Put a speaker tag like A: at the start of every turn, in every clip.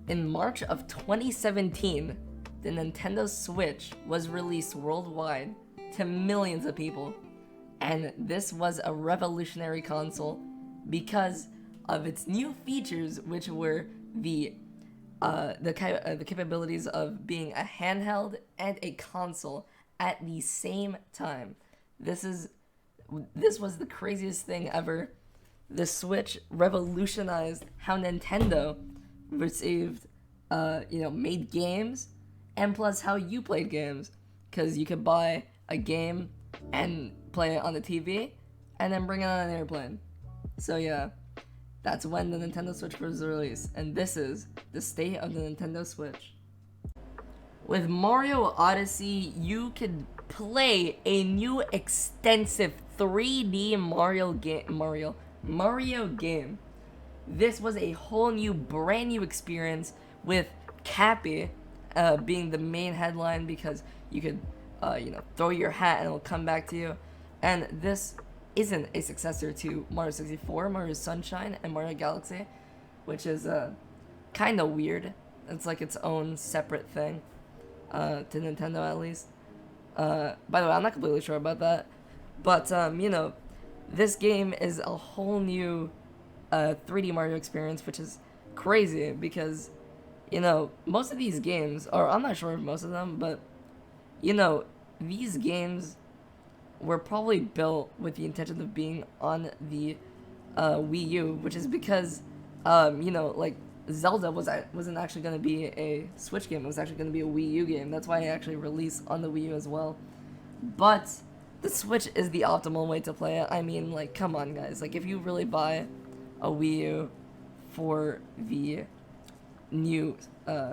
A: In March of 2017, the Nintendo Switch was released worldwide to millions of people, and this was a revolutionary console because of its new features, which were the capabilities of being a handheld and a console at the same time. This was the craziest thing ever. The Switch revolutionized how Nintendo received, made games, and plus how you played games, because you could buy a game and play it on the TV, and then bring it on an airplane. So yeah, that's when the Nintendo Switch was released, and this is the state of the Nintendo Switch. With Mario Odyssey, you could play a new extensive 3D Mario game. This was a whole new, brand new experience with Cappy being the main headline because you could, throw your hat and it'll come back to you. And this isn't a successor to Mario 64, Mario Sunshine, and Mario Galaxy, which is kind of weird. It's like its own separate thing to Nintendo, at least. By the way, I'm not completely sure about that, but this game is a whole new 3D Mario experience, which is crazy because most of these games, or I'm not sure if most of them, but these games were probably built with the intention of being on the Wii U, which is because like Zelda wasn't actually going to be a Switch game. It was actually going to be a Wii U game. That's why it actually released on the Wii U as well. But the Switch is the optimal way to play it. I mean, like, come on, guys. Like, if you really buy a Wii U for the new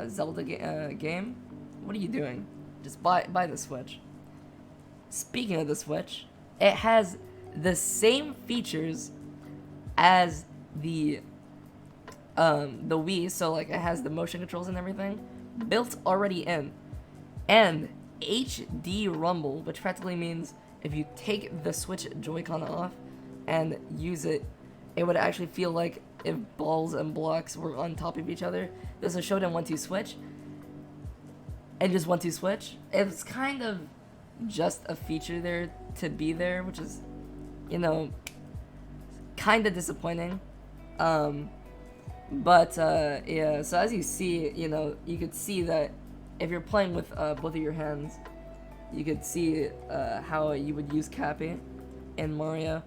A: Zelda game, what are you doing? Just buy the Switch. Speaking of the Switch, it has the same features as the Wii, so like it has the motion controls and everything built already in, and HD Rumble, which practically means if you take the Switch Joy-Con off and use it, it would actually feel like if balls and blocks were on top of each other. This is Shodan 1-2 switch, and just 1-2 switch. It's kind of just a feature there to be there, which is, kind of disappointing. But yeah, so as you see, you could see that if you're playing with both of your hands, you could see how you would use Cappy in Mario,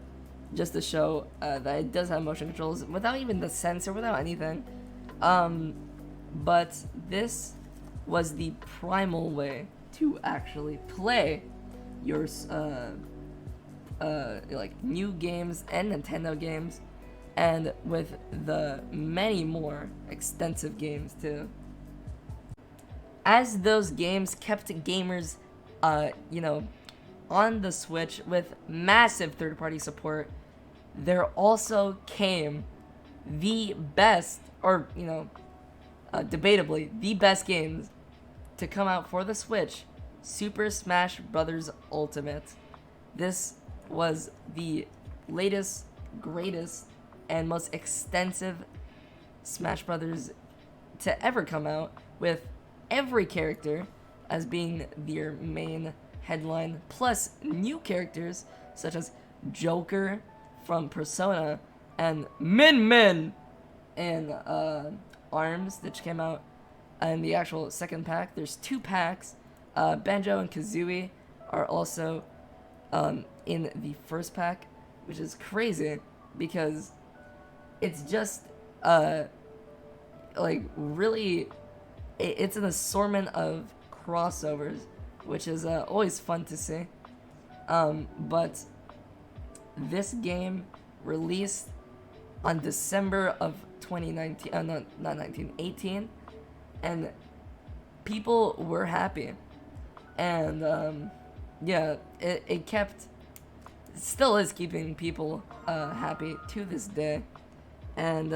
A: just to show that it does have motion controls without even the sensor, without anything. But this was the primal way to actually play your like new games and Nintendo games, and with the many more extensive games too. As those games kept gamers, on the Switch with massive third-party support, there also came the best, or debatably the best games to come out for the Switch: Super Smash Bros. Ultimate. This was the latest, greatest, and most extensive Smash Brothers to ever come out, with every character as being their main headline, plus new characters such as Joker from Persona and Min Min and ARMS, which came out in the actual second pack. There's 2 packs. Banjo and Kazooie are also in the first pack, which is crazy because it's just really, it's an assortment of crossovers, which is always fun to see. But this game released on December of 2019, not 1918, and people were happy. And yeah, it still is keeping people happy to this day. And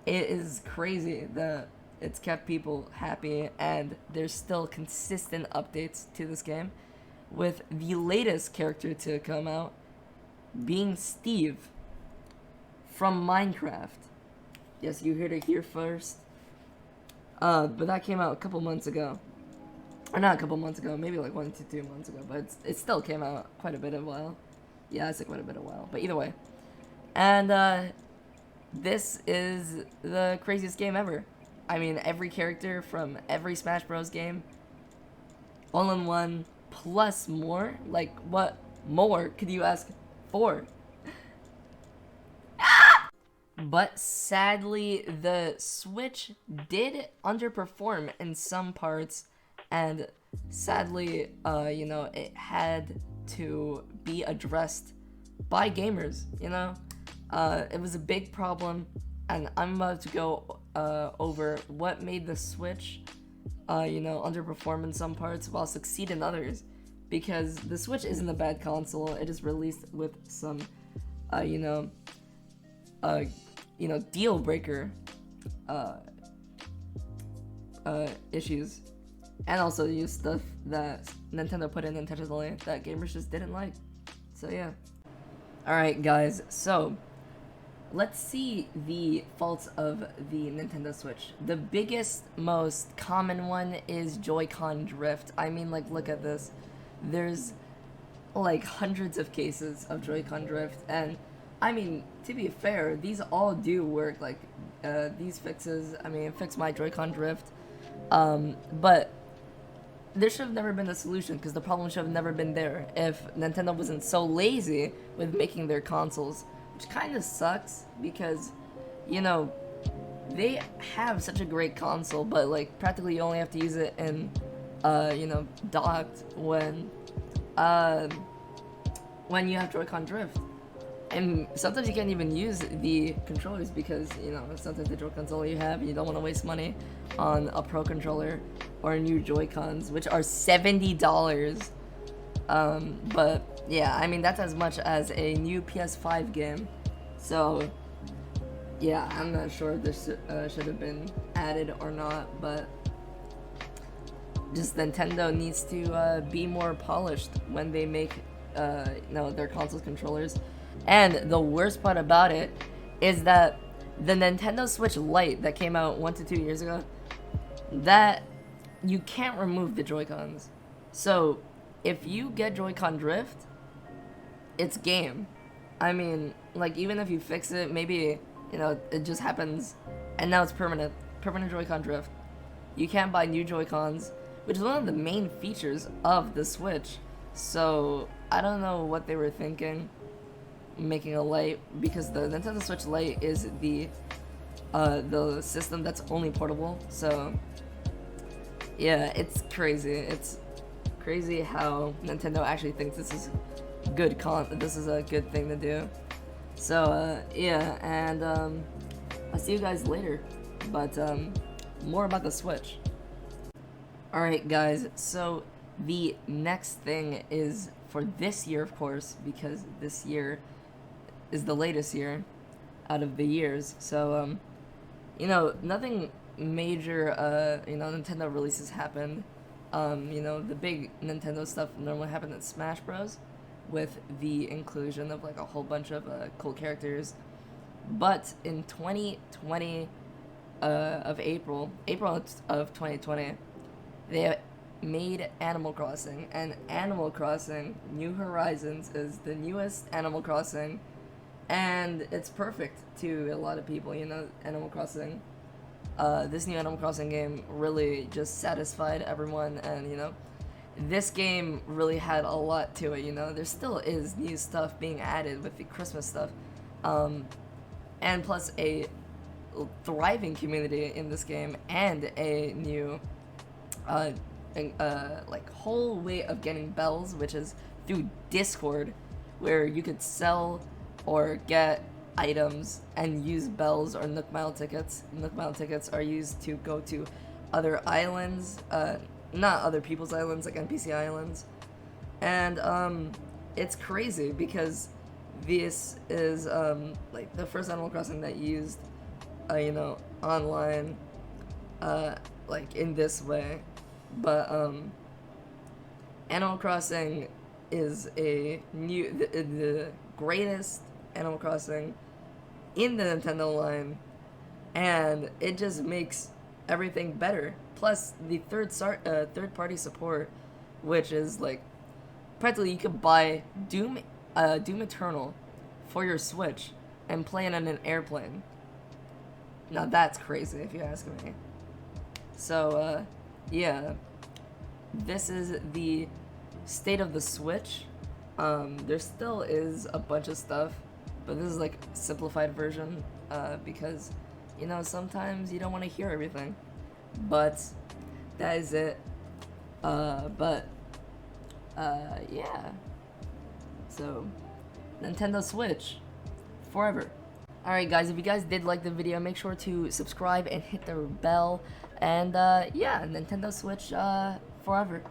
A: it is crazy that it's kept people happy, and there's still consistent updates to this game, with the latest character to come out being Steve from Minecraft. Yes, you heard it here first. But that came out a couple months ago. Or not a couple months ago, maybe like 1 to 2 months ago, but it still came out quite a bit of a while. Yeah, it's like quite a bit of a while. But either way. And this is the craziest game ever. I mean, every character from every Smash Bros. Game, all in one, plus more. Like, what more could you ask for? But sadly, the Switch did underperform in some parts, and sadly, it had to be addressed by gamers, It was a big problem, and I'm about to go over what made the Switch, underperform in some parts while succeed in others. Because the Switch isn't a bad console, it is released with some, deal breaker issues, and also use stuff that Nintendo put in intentionally that gamers just didn't like. So yeah. Alright guys, so let's see the faults of the Nintendo Switch. The biggest, most common one is Joy-Con drift. I mean, like, look at this. There's like hundreds of cases of Joy-Con drift, and I mean, to be fair, these all do work. Like, these fixes, it fixed my Joy-Con drift. But there should have never been a solution, because the problem should have never been there if Nintendo wasn't so lazy with making their consoles. Which kind of sucks, because, they have such a great console, but, like, practically you only have to use it in, docked when you have Joy-Con drift. And sometimes you can't even use the controllers because, sometimes the Joy-Cons all you have and you don't want to waste money on a Pro Controller or new Joy-Cons, which are $70. But, yeah, that's as much as a new PS5 game. So, yeah, I'm not sure if this should have been added or not, but just Nintendo needs to be more polished when they make, their console controllers. And the worst part about it is that the Nintendo Switch Lite that came out 1 to 2 years ago, that you can't remove the Joy-Cons. So if you get Joy-Con drift, it's game. Like, even if you fix it, maybe, it just happens and now it's permanent Joy-Con drift. You can't buy new Joy-Cons, which is one of the main features of the Switch. So I don't know what they were thinking making a Lite, because the Nintendo Switch Lite is the system that's only portable. So yeah, it's crazy. It's crazy how Nintendo actually thinks this is this is a good thing to do. So yeah, and I'll see you guys later. But more about the Switch. Alright guys, so the next thing is for this year, of course, because this year is the latest year out of the years. So, nothing major, Nintendo releases happened. The big Nintendo stuff normally happened at Smash Bros. With the inclusion of, like, a whole bunch of cool characters. But in 2020, April of 2020, they made Animal Crossing, and Animal Crossing New Horizons is the newest Animal Crossing, and it's perfect to a lot of people. Animal Crossing, this new Animal Crossing game really just satisfied everyone, and this game really had a lot to it. There still is new stuff being added with the Christmas stuff, and plus a thriving community in this game, and a new whole way of getting bells, which is through Discord, where you could sell or get items and use bells or Nook Mile tickets. Nook Mile tickets are used to go to other islands, not other people's islands, like NPC islands. And it's crazy because this is like the first Animal Crossing that used online like in this way. But Animal Crossing is the greatest Animal Crossing in the Nintendo line, and it just makes everything better. Plus the third party support, which is like practically you could buy Doom Eternal for your Switch and play it on an airplane. Now that's crazy if you ask me. So yeah, this is the state of the Switch. There still is a bunch of stuff, but this is like a simplified version because you know sometimes you don't want to hear everything. But that is it. Yeah. So Nintendo Switch forever. Alright guys, if you guys did like the video, make sure to subscribe and hit the bell. And yeah, Nintendo Switch forever.